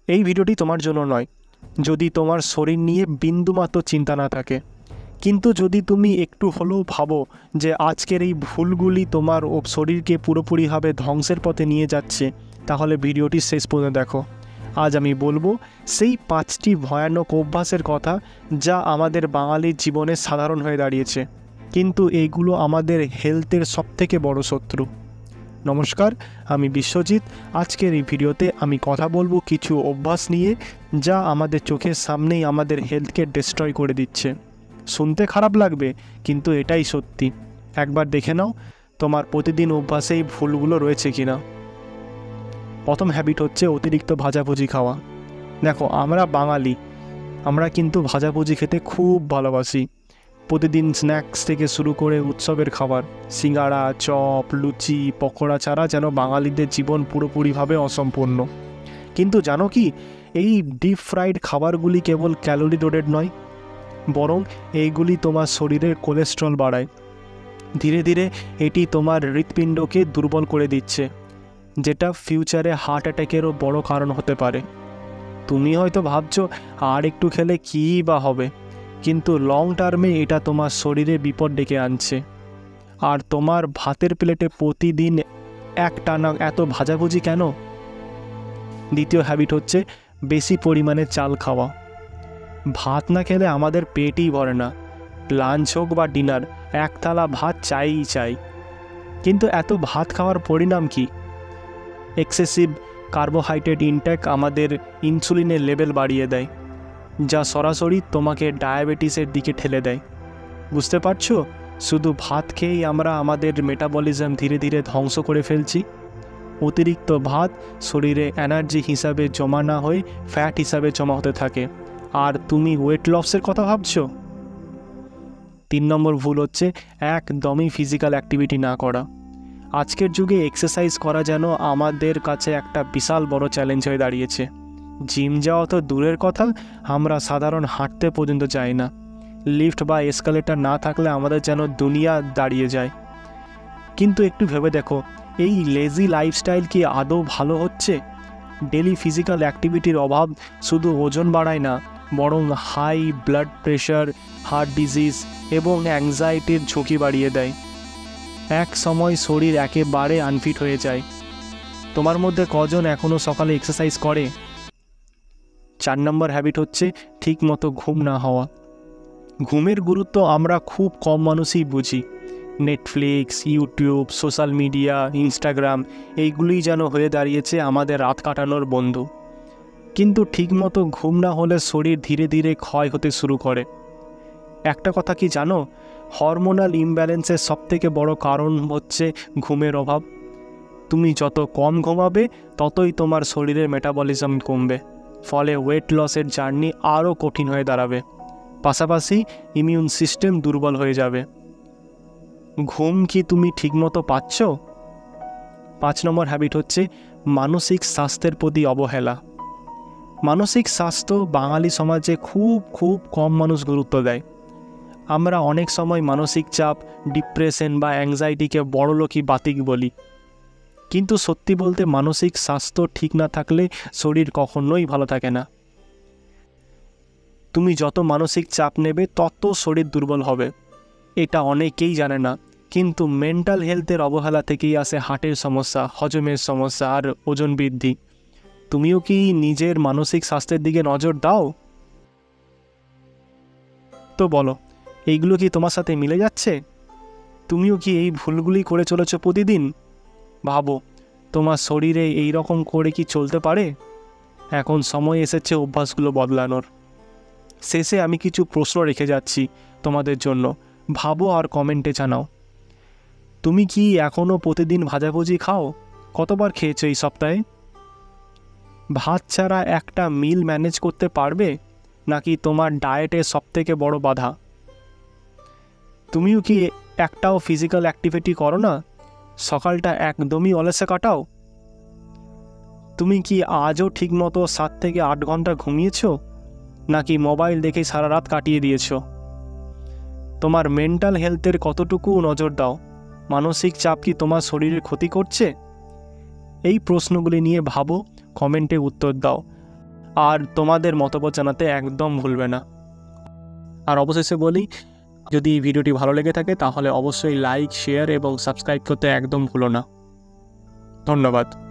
এই ভিডিওটি তোমার জন্য নয় যদি তোমার শরীর নিয়ে বিন্দুমাত্র চিন্তা না থাকে, কিন্তু যদি তুমি একটু হলেও ভাবো যে আজকের এই ভুলগুলি তোমার শরীরকে পুরোপুরিভাবে ধ্বংসের পথে নিয়ে যাচ্ছে, তাহলে ভিডিওটি শেষ পর্যন্ত দেখো। আজ আমি বলবো সেই 5টি ভয়ানক অভ্যাসের কথা যা আমাদের বাঙালির জীবনে সাধারণ হয়ে দাঁড়িয়েছে, কিন্তু এইগুলো আমাদের হেলথের সবথেকে বড় শত্রু। নমস্কার, আমি বিশ্বজিৎ। আজকের এই ভিডিওতে আমি কথা বলবো কিছু অভ্যাস নিয়ে যা আমাদের চোখের সামনেই আমাদের হেলথকে ডিস্ট্রয় করে দিচ্ছে। শুনতে খারাপ লাগবে, কিন্তু এটাই সত্যি। একবার দেখে নাও তোমার প্রতিদিন অভ্যাসে এই ভুলগুলো রয়েছে কিনা। প্রথম হ্যাবিট হচ্ছে অতিরিক্ত ভাজাভুজি খাওয়া। দেখো, আমরা বাঙালি, আমরা কিন্তু ভাজাভুজি খেতে খুব ভালোবাসি। প্রতিদিন স্ন্যাক্স থেকে শুরু করে উৎসবের খাবার, সিঙ্গাড়া, চপ, লুচি, পকোড়া ছাড়া যেন বাঙালিদের জীবন পুরোপুরিভাবে অসম্পূর্ণ। কিন্তু জানো কি, এই ডিপ ফ্রাইড খাবারগুলি কেবল ক্যালোরি লোডেড নয়, বরং এইগুলি তোমার শরীরের কোলেস্ট্রল বাড়ায়। ধীরে ধীরে এটি তোমার হৃৎপিণ্ডকে দুর্বল করে দিচ্ছে, যেটা ফিউচারে হার্ট অ্যাটাকেরও বড় কারণ হতে পারে। তুমি হয়তো ভাবছো আর একটু খেলে কী বা হবে, কিন্তু লং টার্মে এটা তোমার শরীরে বিপদ ডেকে আনছে। আর তোমার ভাতের প্লেটে প্রতিদিন একটানা এত ভাজাভুজি কেন? দ্বিতীয় হ্যাবিট হচ্ছে বেশি পরিমাণে চাল খাওয়া। ভাত না খেলে আমাদের পেটই ভরে না। লাঞ্চ হোক বা ডিনার, এক থালা ভাত চাইই চাই। কিন্তু এত ভাত খাওয়ার পরিণাম কি? এক্সেসিভ কার্বোহাইড্রেট ইনটেক আমাদের ইনসুলিনের লেভেল বাড়িয়ে দেয়, যা সরাসরি তোমাকে ডায়াবেটিসের দিকে ঠেলে দেয়। বুঝতে পারছো? শুধু ভাত খেয়েই আমরা আমাদের মেটাবলিজম ধীরে ধীরে ধ্বংস করে ফেলছি। অতিরিক্ত ভাত শরীরে এনার্জি হিসাবে জমা না হয়ে ফ্যাট হিসাবে জমা হতে থাকে, আর তুমি ওয়েট লসের কথা ভাবছো। 3 নম্বর ভুল হচ্ছে একদমই ফিজিক্যাল অ্যাক্টিভিটি না করা। আজকের যুগে এক্সারসাইজ করা যেন আমাদের কাছে একটা বিশাল বড় চ্যালেঞ্জ হয়ে দাঁড়িয়েছে। জিম যাওয়া তো দূরের কথা, আমরা সাধারণ হাঁটতে পর্যন্ত যাই না। লিফট বা এসকালেটার না থাকলে আমাদের যেন দুনিয়া দাঁড়িয়ে যায়। কিন্তু একটু ভেবে দেখো, এই লেজি লাইফস্টাইল কি আদৌ ভালো হচ্ছে? ডেলি ফিজিক্যাল অ্যাক্টিভিটির অভাব শুধু ওজন বাড়ায় না, বরং high blood pressure, heart disease এবং অ্যাংজাইটির ঝুঁকি বাড়িয়ে দেয়। এক সময় শরীর একেবারে আনফিট হয়ে যায়। তোমার মধ্যে কজন এখনও সকালে এক্সারসাইজ করে? 4 নম্বর হ্যাবিট হচ্ছে ঠিকমতো ঘুম না হওয়া। ঘুমের গুরুত্ব আমরা খুব কম মানুষই বুঝি। Netflix, YouTube, social media, Instagram এইগুলিই যেন হয়ে দাঁড়িয়েছে আমাদের রাত কাটানোর বন্ধু। কিন্তু ঠিকমতো ঘুম না হলে শরীর ধীরে ধীরে ক্ষয় হতে শুরু করে। একটা কথা কি জানো, হরমোনাল ইমব্যালেন্সের সবথেকে বড় কারণ হচ্ছে ঘুমের অভাব। তুমি যত কম ঘুমাবে ততই তোমার শরীরের মেটাবলিজম কমবে, ফলে ওয়েট লসের জার্নি আরও কঠিন হয়ে দাঁড়াবে। পাশাপাশি ইমিউন সিস্টেম দুর্বল হয়ে যাবে। ঘুম কি তুমি ঠিকমতো পাচ্ছ? 5 নম্বর হ্যাবিট হচ্ছে মানসিক স্বাস্থ্যের প্রতি অবহেলা। মানসিক স্বাস্থ্য বাঙালি সমাজে খুব কম মানুষ গুরুত্ব দেয়। আমরা অনেক সময় মানসিক চাপ, ডিপ্রেশন বা অ্যাংজাইটিকে বড়লোকি বাতিক বলি, কিন্তু সত্যি বলতে মানসিক স্বাস্থ্য ঠিক না থাকলে শরীর কখনোই ভালো থাকে না। তুমি যত মানসিক চাপ নেবে তত শরীর দুর্বল হবে। এটা অনেকেই জানে না, কিন্তু মেন্টাল হেলথের অবহেলা থেকেই আসে হার্টের সমস্যা, হজমের সমস্যা আর ওজন বৃদ্ধি। তুমিও কি নিজের মানসিক স্বাস্থ্যের দিকে নজর দাও? তো বলো, এইগুলো কি তোমার সাথে মিলে যাচ্ছে? তুমিও কি এই ভুলগুলি করে চলেছো প্রতিদিন? ভাবো, তোমার শরীরে এই রকম করে কি চলতে পারে? এখন সময় এসেছে অভ্যাসগুলো বদলানোর। শেষে আমি কিছু প্রশ্ন রেখে যাচ্ছি তোমাদের জন্য, ভাবো আর কমেন্টে জানাও। তুমি কি এখনও প্রতিদিন ভাজাভুজি খাও? কতবার খেয়েছো এই সপ্তাহে? ভাত ছাড়া একটা মিল ম্যানেজ করতে পারবে, নাকি তোমার ডায়েটের সবথেকে বড় বাধা? তুমিও কি একটাও ফিজিক্যাল অ্যাক্টিভিটি করো না? সকালটা একদমই অলসে কাটাও? তুমি কি আজও ঠিকমতো 7 থেকে 8 ঘন্টা ঘুমিয়েছো, নাকি মোবাইল দেখে সারা রাত কাটিয়ে দিয়েছো? তোমার মেন্টাল হেলথের কতটুকু নজর দাও? মানসিক চাপ কি তোমার শরীরের ক্ষতি করছে? এই প্রশ্নগুলি নিয়ে ভাবো, কমেন্টে উত্তর দাও। আর তোমাদের মতামত জানাতে একদম ভুলবে না। আর অবশেষে বলি, যদি এই ভিডিওটি ভালো লেগে থাকে তাহলে অবশ্যই লাইক, শেয়ার এবং সাবস্ক্রাইব করতে একদম ভুলো না। ধন্যবাদ।